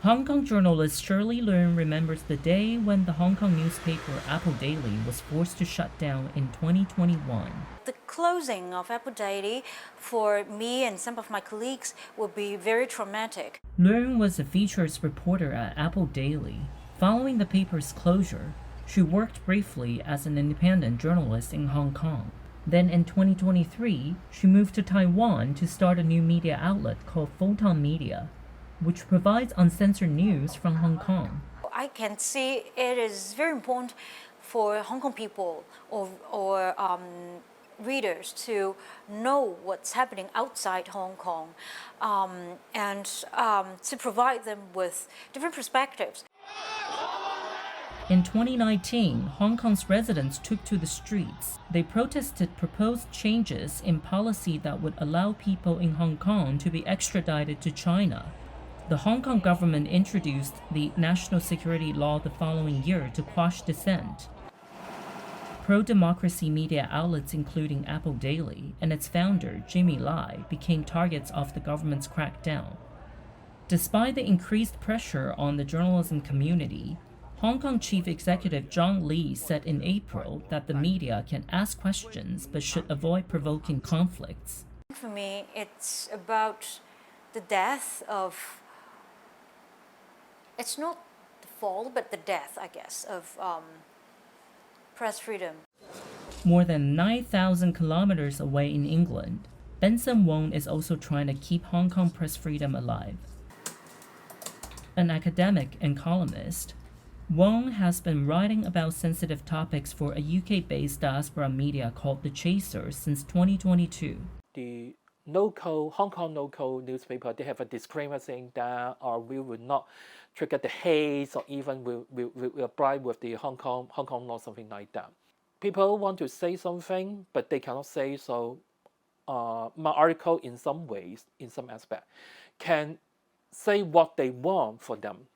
Hong Kong journalist Shirley Leung remembers the day when the Hong Kong newspaper Apple Daily was forced to shut down in 2021. The closing of Apple Daily for me and some of my colleagues will be very traumatic. Leung was a features reporter at Apple Daily. Following the paper's closure, she worked briefly as an independent journalist in Hong Kong. Then in 2023, she moved to Taiwan to start a new media outlet called Photon Media, which provides uncensored news from Hong Kong. I can see it is very important for Hong Kong people or readers to know what's happening outside Hong Kong and to provide them with different perspectives. In 2019, Hong Kong's residents took to the streets. They protested proposed changes in policy that would allow people in Hong Kong to be extradited to China. The Hong Kong government introduced the national security law the following year to quash dissent. Pro-democracy media outlets including Apple Daily and its founder, Jimmy Lai, became targets of the government's crackdown. Despite the increased pressure on the journalism community, Hong Kong Chief Executive John Lee said in April that the media can ask questions but should avoid provoking conflicts. For me, it's about the death of, it's not the fall, but the death, I guess, of press freedom. More than 9,000 kilometers away in England, Benson Wong is also trying to keep Hong Kong press freedom alive. An academic and columnist, Wong has been writing about sensitive topics for a UK-based diaspora media called The Chaser since 2022. The Hong Kong local newspaper, they have a disclaimer saying that we will not trigger the hate or even will bribe with the Hong Kong law, something like that. People want to say something, but they cannot say so. My article, in some ways, in some aspect, can say what they want for them.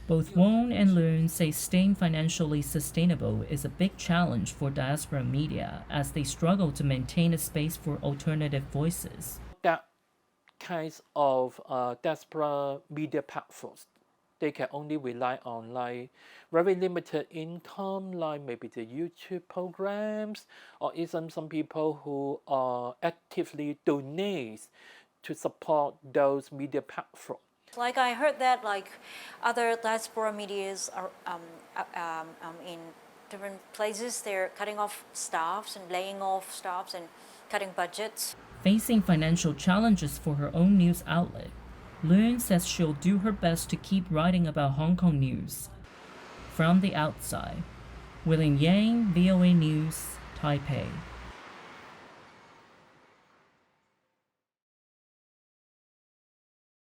Both Wong and Leung say staying financially sustainable is a big challenge for diaspora media as they struggle to maintain a space for alternative voices. That kinds of diaspora media platforms, they can only rely on very limited income, like maybe the YouTube programs, or even some people who actively donate to support those media platforms. Like I heard that other diaspora medias are in different places, they're cutting off staffs and laying off staffs and cutting budgets. Facing financial challenges for her own news outlet, Leung says she'll do her best to keep writing about Hong Kong news. From the outside, William Yang, VOA News, Taipei.